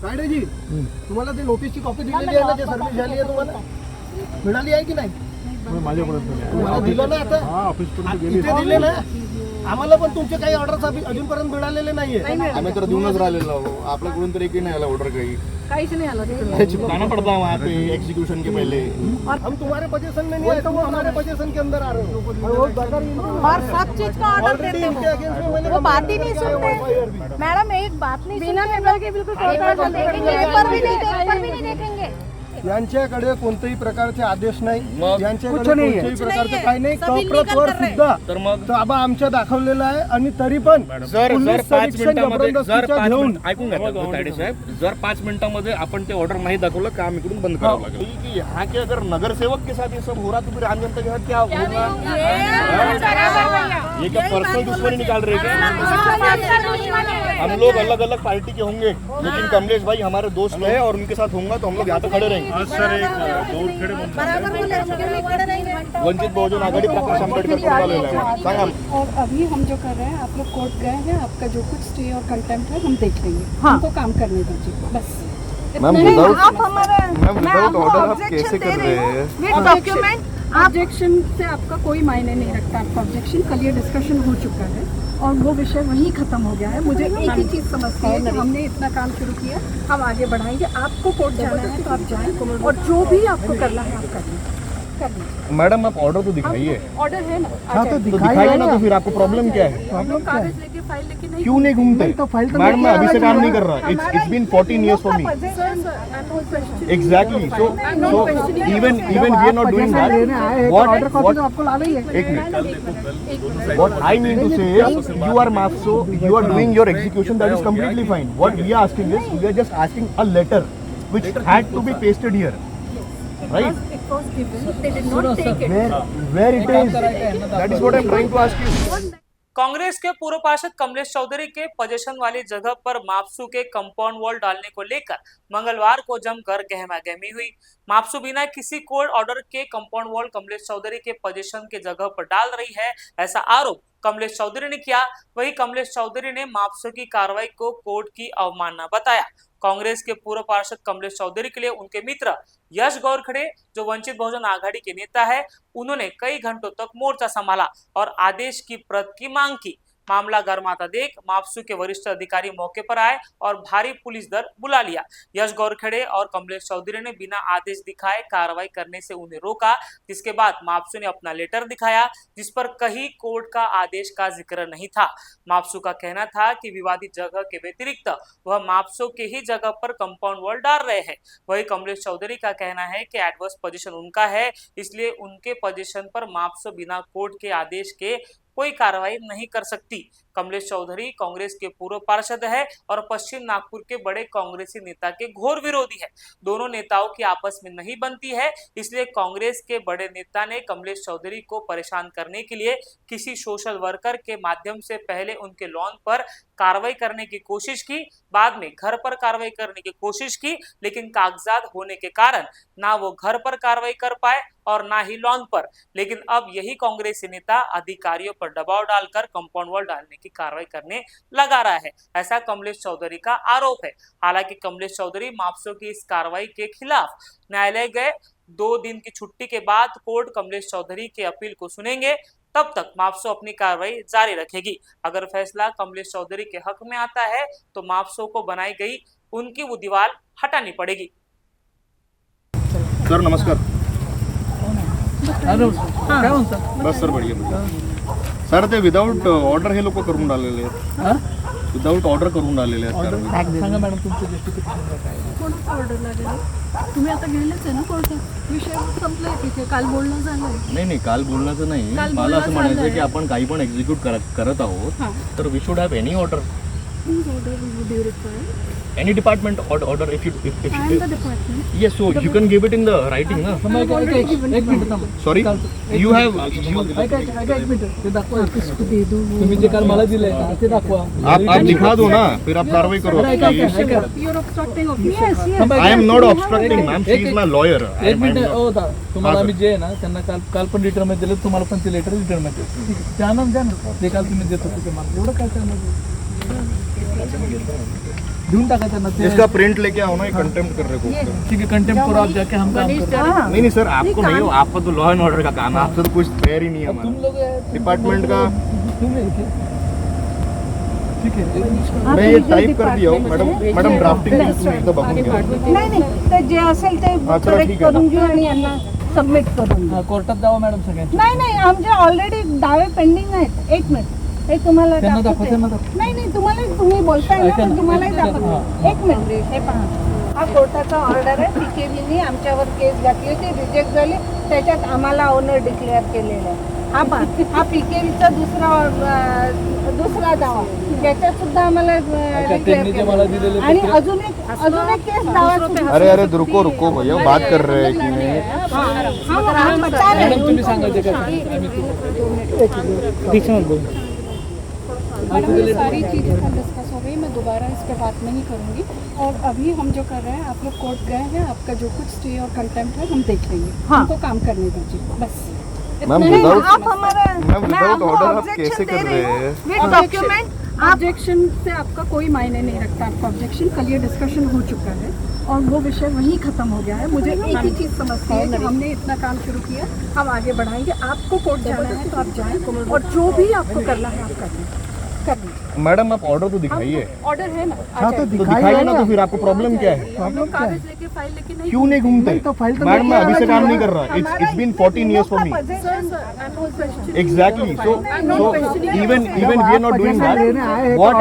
कायडेजी तुम्हाला ते नोटीसची कॉपी दिलेली आहे ना, जे सर्व्हिस झाली आहे तुम्हाला मिळाली आहे की नाही? तुम्हाला दिलं ना आता इथे दिले ना आम्हाला, पण तुमचे काही ऑर्डर्स अजूनपर्यंत मिळालेले नाहीये. आम्ही तर देऊनच राहिलेलो आहोत, आपल्याकडून तर एकही नाही आला ऑर्डर चिपकाना पड़ता है वहाँ पे एग्जीक्यूशन के पहले. हम तुम्हारे पोजीशन में नहीं है, तुम हमारे पोजीशन के अंदर आ रहे हो और सब चीज का ऑर्डर देते हो, वो बात ही नहीं सुनते मैडम, एक बात नहीं बिना पेपर के बिल्कुल पेपर भी नहीं देखेंगे. यांच्याकडे कोणत्याही प्रकारचे आदेश नाही, यांच्याकडे कोणत्याही प्रकारचं काही नाही. कप्रतवर सुद्धा तर मग ताबा आमच्या दाखवलेला आहे आणि तरी पण जर पोलीस 5 संरक्षण मिनिटांमध्ये जबरदस्तीच्या घेऊन ऐकून घ्या तायडे साहेब, जर 5 मिनिटांमध्ये आपण ते ऑर्डर नहीं दाखवलं काम इकडून बंद करावं लागेल. कि यहाँ के अगर नगर सेवक के साथ ये सब हो रहा तो फिर आम जनता के साथ क्या होगा? ये क्या पर्सनल दुश्मनी निकाल रहे क्या? हम लोग अलग अलग पार्टी के होंगे, लेकिन कमलेश भाई हमारे दोस्त है और उनके साथ होंगे तो हम लोग यहाँ पे खड़े रहेंगे. वंचित बहुजन आघाड़ी प्रकाश आंबेडकर सांगा. और अभी हम जो कर रहे हैं, आप लोग कोर्ट गए हैं, आपका जो कुछ स्टे और कंटेम्प्ट है हम देख लेंगे. हमको काम करने दीजिए बस. मैम विदाउट ऑर्डर आप कैसे कर रहे हैं? विद डॉक्यूमेंट. ऑब्जेक्शन से आपका कोई मायने नहीं रखता. आपका ऑब्जेक्शन कल ये डिस्कशन हो चुका है और वो विषय वहीं खत्म हो गया है. मुझे एक ही चीज़ समझती है कि हमने इतना काम शुरू किया, हम आगे बढ़ाएंगे. आपको कोर्ट जाना है तो आप जाएं और जो भी आपको करना है आप कर लीजिए. मैडम आप ऑर्डर तो दिखाइए. ऑर्डर है ना, तो दिखाइए ना, तो फिर आपको प्रॉब्लम क्या है? कागज लेके फाइल लेके नहीं. क्यों नहीं घूमते? मैडम मैं अभी से काम नहीं कर रहा. It's been 14 years for me. Exactly. So even we are not doing that. What आपको लाना ही है. एक minute. What I mean to say is you are MAPSO, you are doing your execution, that is completely fine. What we are asking is we are just asking a letter which had to be pasted here. Right? It was given. They did not take it. Where it is? That is what I am trying to ask you. Congress के पूर्व पार्षद कमलेश चौधरी के position वाली जगह पर MAFSU के compound wall डालने को लेकर मंगलवार को जमकर गहमागहमी हुई. मापसू बिना किसी कोर्ट ऑर्डर के कंपाउंड वॉल कमलेश चौधरी के पोजीशन के जगह पर डाल रही है, ऐसा आरोप कमलेश चौधरी ने किया. वहीं कमलेश चौधरी ने मापसू की कार्रवाई को कोर्ट की अवमानना बताया. कांग्रेस के पूर्व पार्षद कमलेश चौधरी के लिए उनके मित्र यश गौरखड़े, जो वंचित बहुजन आघाड़ी के नेता है, उन्होंने कई घंटों तक मोर्चा संभाला और आदेश की प्रत की मांग की. मामला गर्माता देख मापसू के वरिष्ठ अधिकारी मौके पर आए और भारी पुलिस दल बुला लिया. यश गौरखड़े और कमलेश चौधरी ने बिना आदेश दिखाए कार्रवाई करने से उन्हें रोका, जिसके बाद मापसू ने अपना लेटर दिखाया जिस पर कहीं कोर्ट का आदेश का जिक्र नहीं था. मापसू का कहना था कि विवादित जगह के व्यतिरिक्त वह मापसू के ही जगह पर कंपाउंड वॉल डाल रहे हैं. वही कमलेश चौधरी का कहना है कि एडवर्स पोजीशन उनका है, इसलिए उनके पोजीशन पर मापसू बिना कोर्ट के आदेश के कोई कार्रवाई नहीं कर सकती. कमलेश चौधरी कांग्रेस के पूर्व पार्षद है और पश्चिम नागपुर के बड़े कांग्रेसी नेता के घोर विरोधी है. दोनों नेताओं की आपस में नहीं बनती है, इसलिए कांग्रेस के बड़े नेता ने कमलेश चौधरी को परेशान करने के लिए किसी सोशल वर्कर के माध्यम से पहले उनके लॉन पर कार्रवाई करने की कोशिश की, बाद में घर पर कार्रवाई करने की कोशिश की, लेकिन कागजात होने के कारण ना वो घर पर कार्रवाई कर पाए और ना ही लॉन पर. लेकिन अब यही कांग्रेसी नेता अधिकारियों पर दबाव डालकर कंपाउंड वॉल डालने की कार्रवाई करने लगा रहा है, ऐसा कमलेश चौधरी का आरोप है. हालांकि कमलेश चौधरी मापसू की इस कार्रवाई के खिलाफ न्यायालय गए. 2 दिन की छुट्टी के बाद कोर्ट कमलेश चौधरी के अपील को सुनेंगे. तब तक मापसू अपनी कार्रवाई जारी रखेगी. अगर फैसला कमलेश चौधरी के हक में आता है तो मापसू को बनाई गई उनकी वो दीवार हटानी पड़ेगी. सर नमस्कार. बस सर बढ़िया. सर ते विदाउट ऑर्डर हे लोक करून राहिलेले आहेत. विदाउट ऑर्डर करून राहिलेले आहेत. सांगा मॅडम तुमच्या दृष्टीकोन काय? कोणाचा ऑर्डर लागेल? तुम्ही आता गेलेच आहे ना कोर्टात. विषय संपलाय तिथे. काल बोलणं झालंय. नाही काल बोलण्याचं नाही. काल मला असं बोलणं म्हणायचं झालंय. की आपण काही पण एक्झिक्यूट करत आहोत, तर we should have any order. Whose order would you require? Any department order if I am the department. yes, so you can give it in the writing na. I have already given एक minute थांबा. Sorry you have ऐका एक minute ते दाखवा. तुम्ही जे काल मला दिलंय ना ते दाखवा. आप दिखा दो ना, फिर आप कार्रवाई करो. ऐका You are obstructing officials. I am not obstructing, ma'am. She is my lawyer. एक मिनिट हो दा. तुम्हाला आम्ही जे आहे ना त्यांना काल पण रिटर्न मध्ये दिलं, तुम्हाला पण ते लेटर रिटर्न मध्ये द्या ना. जे काल तुम्ही देत होते ते मला एवढं काय करणार. देऊन टाका त्यांना ते. इसका प्रिंट लेके आओ ना, कंटेम्प्ट कर रहे को। ठीक है, कंटेम्प्ट करो आप जाके, हम काम करते हैं. नहीं नहीं सर, आपको नहीं हो, आपका तो लॉ एंड ऑर्डर का काम है, आपसे तो कुछ तैयार ही नहीं है तुम हमारा लोग डिपार्टमेंट का। ठीक है, मैं ये टाइप कर दिया हूँ मॅडम ड्राफ्टिंग तुम्ही एकदा बघून घ्या. नाही ते जे असेल ते हा, चला, करेक्ट ठीक आहे. करून घेऊ आणि यांना सबमिट करून देऊ. कोर्टात जावं मॅडम सगळ्यांनी. नाही आमचे ऑलरेडी दावे पेंडिंग आहेत. एक मिनिट हे तुम्हाला त्यांना दाखव, दाखवते. त्यांना दाखव. नाही तुम्ही बोलताय ना, ऐका पण ना. तुम्हालाही दाखवते. एक मिनिट हे पहा, हा कोर्टाचा ऑर्डर आहे. पीकेबीने आमच्यावर केस घातली होती, रिजेक्ट झाली. त्याच्यात आम्हाला ओनर डिक्लेअर केलेला आहे. हा पीकेबीचा दुसरा दावा, त्याच्यात सुद्धा आम्हाला त्यांनी जे मला दिलेले आणि अजून एक केस दावा. अरे रुको भैया, बात कर रहे हैं कि नहीं. हम बता रहे मॅडम तुम्ही हैं. सांगायचे का? मैडम ये सारी चीज़ें कल डिस्कस हो गई, मैं दोबारा इस पर बात नहीं करूँगी. और अभी हम जो कर रहे हैं, आप लोग कोर्ट गए हैं, आपका जो कुछ स्टे और कंटेम्प्ट है हम देख लेंगे. हमको काम करने दीजिए बस. मैम नहीं, विदाउट आप हमारा विदाउट ऑर्डर आप कैसे कर रहे हैं? विद डॉक्यूमेंट. ऑब्जेक्शन से आपका कोई मायने नहीं रखता. आपका ऑब्जेक्शन कल ये डिस्कशन हो चुका है और वो विषय वहीं खत्म हो गया है. मुझे एक ही चीज़ समझती है कि हमने इतना काम शुरू किया, हम आगे बढ़ाएंगे. आपको कोर्ट जाना है तो आप जाएं और जो भी आपको करना है आप कर दीजिए. मैडम आप ऑर्डर तो दिखाइए. ऑर्डर है ना, तो दिखाइए ना, तो फिर आपको प्रॉब्लम क्या है? हम लोग कागज लेके फाइल लेके नहीं. क्यों नहीं घूमते? मैडम मैं अभी से काम नहीं कर रहा. It's been 14 years for me. Exactly. So even we are not doing that. What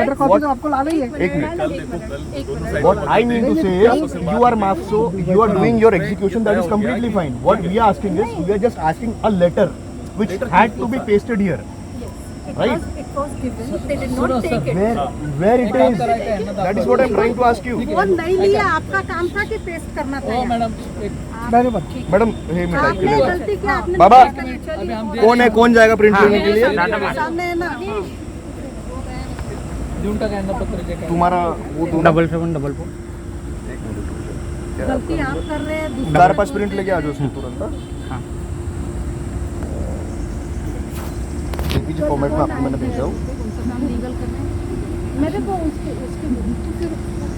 आपको लाना ही है. एक minute. What I mean to say is, you are MAPSO, you are doing your execution, that is completely fine. What we are asking is, we are just asking a letter which had to be pasted here. Right? It was given. They did not take it. Where it is? That is what I am trying to ask you. वो नहीं लिया, आपका काम था कि paste करना था. हो मॅडम, एक बरोबर. मैडम हे मैं टाइप आपने कर गलती की, आपने बाबा अभी हम कौन है, कौन जाएगा प्रिंट करने के लिए? सामने है ना. देऊन टाका यांना पत्र जे काय. तुम्हारा वो दो 7744. गलती आप कर रहे हैं. 4-5 प्रिंट लेके आ जाओ उसमें तुरंत. जो फॉर्मेट में आपको मैंने भेजा हूँ. लीगल करना है. मेरे को उसके तो फिर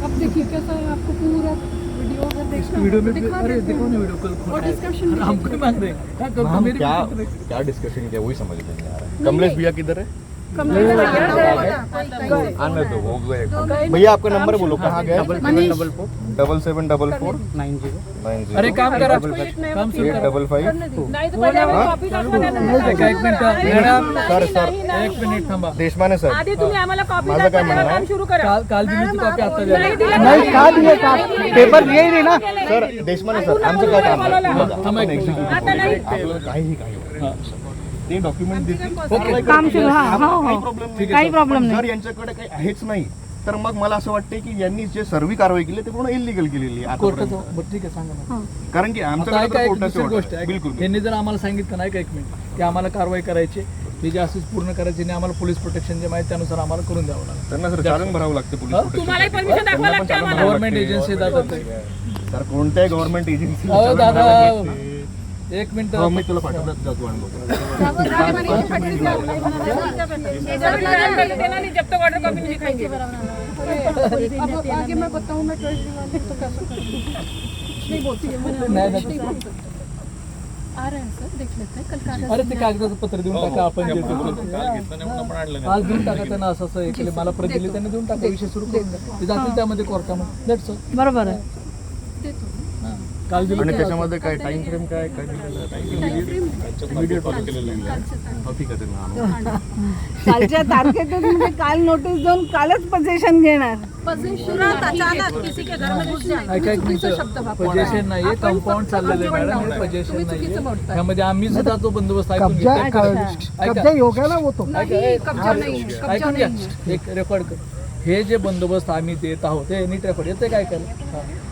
अब देखिए कैसा है. आपको पूरा वीडियो अगर देखना वीडियो में दिखा अरे देते देखो हैं. ना वीडियो कल और डिस्कशन भी हमको ही मांग रहे हैं. क्या करो हम मेरी क्या बात नहीं. क्या डिस्कशन किया वही समझ में नहीं आ रहा है. कमलेश भैया किधर है? आने दो, हो गए. भैया आपका नंबर बोलो, कहाँ गए? 7744 90 अरे काम करा, काम सुरू करा. 855. नहीं तो पहले हमें कॉपी काढून द्या ना. एक मिनिट मॅडम, सर एक मिनिट थांबा. देशमाने सर, आधी तुम्ही आम्हाला कॉपी माझं काय म्हणणं आहे? सुरू करा. काल दिली कॉपी आता द्या. नाही का दिले का पेपर दिए नाही ना. सर देशमाने सर, आमचं काय काम आहे? थांबा एक मिनिट. आपल्याला काही ते डॉक्युमेंट देतील. काम सुरू. काही प्रॉब्लेम नाही. जर यांच्याकडे काही आहेच नाही तर मग मला असं वाटतं की यांनी जे सर्व कारवाई केली ते पूर्ण इलिगल केलेली आहे आतापर्यंत. कोर्टाचं बरं ठीक आहे, सांगा ना. कारण की आता आमच्याकडे ऐका, तर एक कोर्टाची दुसरी order गोष्ट आहे. आहे. बिलकुल यांनी जर आम्हाला सांगितलं नाही का, एक मिनिट, की आम्हाला कारवाई करायची, हे जे असेच पूर्ण करायचे आणि आम्हाला पोलीस प्रोटेक्शन जे माहिती त्यानुसार आम्हाला करून द्यावं लागतं. त्यांना सर चालन भरावं लागतं पोलीस protection. तुम्हालाही परमिशन दाखवा लागते आम्हाला. गव्हर्नमेंट एजन्सी जातात ते. सर कोणत्याही गव्हर्नमेंट एजन्सी अहो दादा, एक मिनिट. मी तुला पाठवत जातो आणि बघतो. जब तक ऑर्डर कॉपी नहीं दिखाएंगे. अब आगे मैं बताऊँ मैं ट्रेजरी वाले तो कैसे करूँ. नहीं बोलती है मैंने. नाही, आ रहे हैं सर, देख लेते हैं कल कागज. अरे ते कागदाचं पत्र देऊन टाका, आपण जे आज देऊन टाका त्यांना. असं हे केलं, मला प्रत दिली, त्यांनी देऊन टाका, विषय सुरू करून द्या. ते जातील त्यामध्ये कोर्टामध्ये. That's all. बरोबर आहे. देतो. काल दिली आणि त्याच्यामध्ये काय टाइम फ्रेम काय काय दिलेलं आहे? इमिडिएट फॉलो केलेलं आहे. हो ठीक आहे, ते मी आणतो. कालच्या तारखेतच म्हणजे काल नोटीस देऊन कालच पोझिशन घेणार. तुरंत अचानक किसी के घर में घुस जाए. ऐका एक मिनिट, पजेशन नाहीये, कंपाऊंड चाललेलं आहे मॅडम, हे पजेशन नाहीये. त्यामध्ये आम्ही सुद्धा तो बंदोबस्त ऐकून कब्जा घेतोय. कब्जा ही हो गया ना वो तो. ऐकून घ्या, एक रेकॉर्ड कर. हे जे बंदोबस्त आम्ही देत आहोत हे नीट रेकॉर्ड येते काय कर.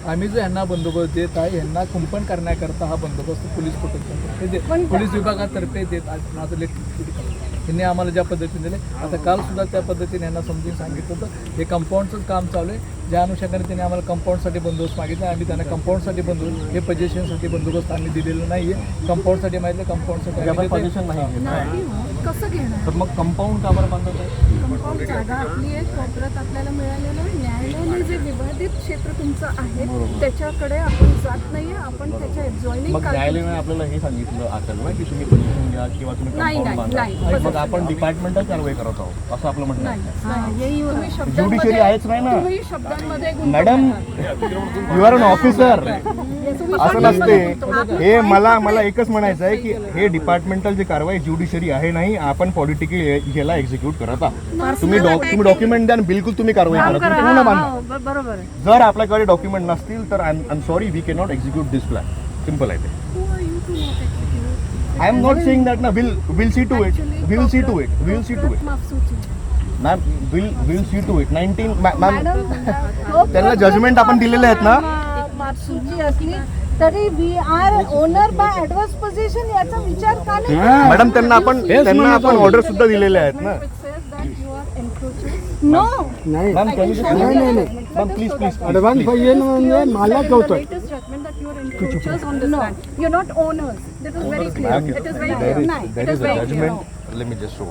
आम्ही जो यांना बंदोबस्त देत आहे, यांना कुंपण करण्याकरता हा बंदोबस्त पोलीस प्रोटेक्शन पोलीस विभागातर्फे देत आहे. माझं लेख यांनी आम्हाला ज्या पद्धतीने दिले, आता काल सुद्धा त्या पद्धतीने यांना समजून सांगितलं होतं. हे कंपाऊंडचंच काम चालू आहे. ज्या अनुषंगाने त्यांनी आम्हाला कंपाऊंडसाठी बंदोबस्त मागितला, आम्ही त्यांना कंपाऊंडसाठी बंदोबस्त, हे पजेशनसाठी बंदोबस्त आम्ही दिलेलं नाही आहे. कंपाऊंडसाठी माहितलं, कंपाऊंडसाठी पोझिशन नाही कसं घेणार. तर मग कंपाऊंड का बरं बांधत आहे? कंपाऊंड जागा आपली आहे, कोपऱ्यात आपल्याला मिळालेलं आहे. न्यायालयाने जे विवादित क्षेत्र तुमचं आहे त्याच्याकडे आपण जात नाहीये, आपण त्याच्या मग न्यायालयाने आपल्याला हे सांगितलं असेल ना की तुम्ही पोझिशन घ्या किंवा तुम्ही नाही, कंपाऊंड बांधा. नाही. मग आपण डिपार्टमेंटल कारवाई करत आहोत असं आपलं म्हणणं आहे. तुम्ही ज्युडिशरी आहेच नाही ना तुम्ही शब्दांमध्ये madam, you are an officer. असं नसते. हे मला एकच म्हणायचं आहे की हे डिपार्टमेंटल जे कारवाई ज्युडिशरी आहे नाही, आपण पॉलिटिकली याला एक्झिक्यूट करत आहात. तुम्ही डॉक्युमेंट द्या आणि बिलकुल तुम्ही कारवाई करा. तुम्ही पूर्ण बांधा. बरोबर जर आपल्याकडे डॉक्युमेंट नसतील तर I am sorry, we cannot execute this plan. Simple आहे ते. I am not saying that ना. Will see to it. We will see to it. We will see to it. Ma'am, will see to it. 19 ma'am, त्यांना judgement आपण दिलेले आहेत ना. मार्क्सची असली तरी we are owner by advance position याचा विचार का नाही? मॅडम, त्यांना आपण ऑर्डर सुद्धा दिलेले आहेत ना. No ma'am, ma'am please advance पाहिजे म्हणजे मला कळतोय. You're not owners. That is very clear. It is very clear. there is a judgment. Let me just show.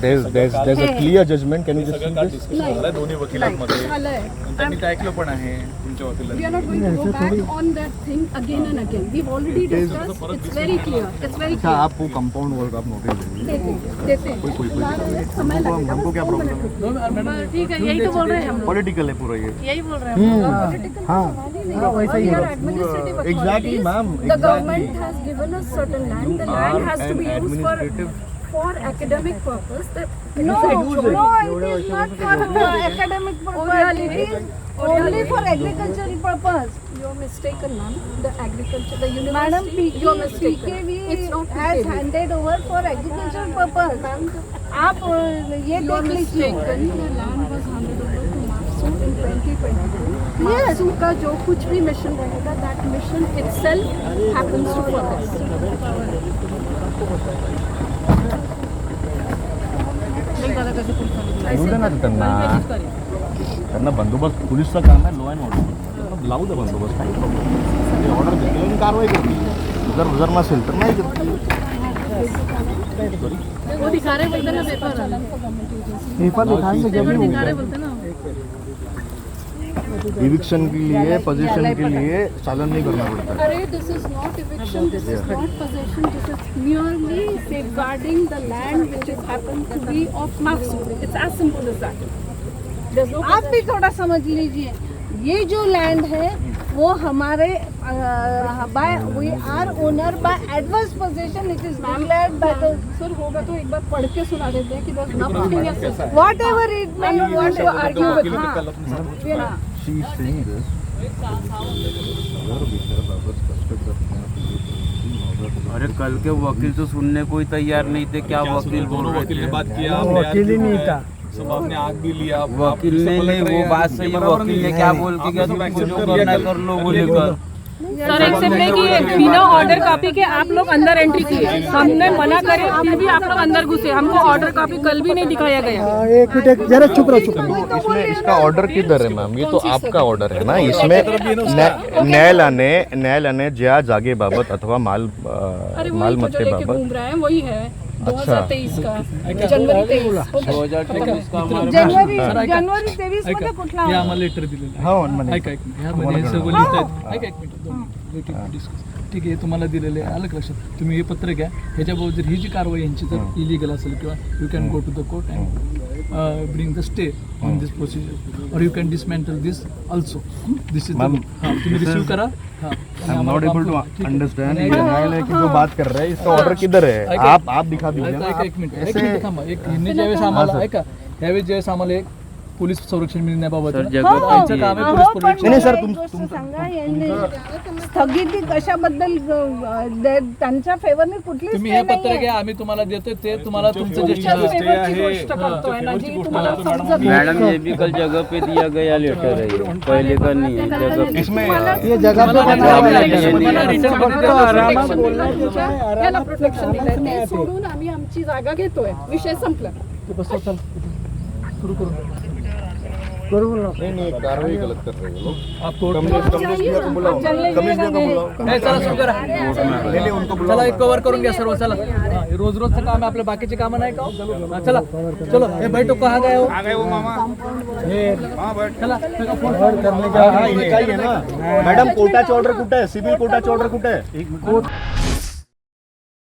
There's a clear judgment. Can you just see this? दोन्ही वकिलांमध्ये झालंय. त्यांनी ते ऐकलं पण आहे तुमच्या वकिलांनी. We are not going to go back on that thing again and again. We've already discussed. It's very clear. It's very clear. आप वो कंपाउंड वॉल का आप नोटिस देंगे. देते हैं. समय लगेगा. हमको क्या प्रॉब्लम है? ठीक है, यही तो बोल रहे हैं हम, पॉलिटिकल है पूरा ये. यही बोल रहे हैं हाँ, We are administrative Exactly, authorities. ma'am. The Exactly. government has given us certain land. The land has to be used for academic purpose. No, it is not for academic purpose. It is only for agricultural purpose. You're mistaken, ma'am. The agriculture, the Madam, university. You're mistaken. PKV It's not has PKV. handed over for agricultural purpose. आप ये You're देख लीजिए. mistaken. The land was handed over to Mafsu in 2022. Yes. Mafsu का जो कुछ भी mission रहेगा, that mission itself happens to focus. येऊ दे ना त्यांना बंदोबस्त. पोलीसचं काम आहे लॉ अँड ऑर्डर. लावू दे बंदोबस्त. काही प्रॉब्लेम. ऑर्डर देतील आणि कारवाई करतील. जर नसेल तर नाही करतील. वो दिखा रहे बोलते ना पेपर इविक्शन के लिए, पोजीशन के लिए चालन नहीं करना पड़ता है. अरे, this is not eviction, this is not possession, this is merely safeguarding the land which has happened to be of Mafsu. It's as simple as that. There's no आप भी थोड़ा समझ लीजिए. ये जो लैंड है वो हमारे by we are owner by advance position. It is declared by the sir होगा तो एक बार पढ़ के सुना देते हैं कि there's nothing else. What ever it may want to argue with me. She is saying this. अरे कल के वकील तो सुनने कोई तैयार नहीं थे. क्या वकील बोल रहे वकील ने थे? बात किया, वकील ही नहीं था. सब आपने आग भी लिया. वकील ने नहीं, वो बात सही है. वकील ने क्या बोल के गया, तुमको जो करना है कर लो बोलेकर. सर एक्सेप्ट नहीं किए, बिना ऑर्डर कॉपी के आप लोग अंदर एंट्री किए. हमने मना करे फिर भी आप लोग अंदर घुसे. हमको ऑर्डर कॉपी कल भी नहीं दिखाया गया. एक मिनट जरा चुप रहो. इसमें इसका ऑर्डर किधर है मैम? ये तो आपका ऑर्डर है ना. इसमें न्यायालयाने ज्या जागेबाबत अथवा अरे वही तो जो मालमत्तेबाबत लेके घूम रहा है वही है 2023 का जनवरी 23. 2023 का हमारे जनवरी 23 मध्ये कुठला हे आम्हाला लेटर दिलेलं आहे. हो म्हणे. ऐका एक मिनिट. ह्यामध्ये हे सर्व लिहित आहेत. ऐका एक मिनिट, 2 मिनिट. डिस्कस. ठीक आहे, तुम्हाला दिलेले आहे. आलं का लक्षात? तुम्ही हे पत्र घ्या. ह्याच्याबरोबर जर ही जी कारवाई यांची जर इलिगल असेल किंवा you can go to the court and bring the stay on this procedure और you can dismantle this also. This is Ma'am, तुम्ही रिसीव करा. हां, I am not able to understand. ये न्यायालय की जो बात कर रहे हैं इसका ऑर्डर किधर है? आप दिखा दीजिए ना. ऐका एक मिनिट थांबा. ह्यांनी ज्यावेळेस आम्हाला ऐका, त्यावेळेस ज्यावेळेस आम्हाला एक पोलीस संरक्षण मिळण्याबाबत सर, ना, जगत तर आमचं काम आहे पोलीस प्रोटेक्शन. नाही, सर, सांगा यांनी स्थगिती कशाबद्दल त्यांच्या फेवरने कुठली तुम्ही stay हे पत्र नाहीये. घ्या, आम्ही तुम्हाला देतोय. ते तुम्हाला तुमचं जे तुमच्या फेवरची गोष्ट करतोय ना जी तुम्हाला समजत नाही. मैडम ये भी कल जगह पे दिया गया लेटर है ये. पहले का नहीं है जगह पे. इसमें ये जगह पे याला प्रोटेक्शन दिलंय. ते सोडून आम्ही आमची जागा घेतोय. विषय संपला. ते बसव, चल सुरू करू. नहीं नहीं कार्रवाई गलत कर रहे हो लोग। आप कोर्ट में कमलेश भैया को बुलाओ, कमलेश भैया को बुलाओ। ए, चला सुरू करा नहीं उनको चला बुलाओ। एक कव्हर करून घ्या सर्व चला हा, हे रोज रोजचं काम आहे आपल्या बाकीचे कामं नाही का हो? हा, चला चलो हे बैठो कहाँ गए हो चला हाँ, ये काय आहे ना मॅडम, कोर्टाचे ऑर्डर कुठे आहे? सिव्हिल कोर्टाचे ऑर्डर कुठे आहे?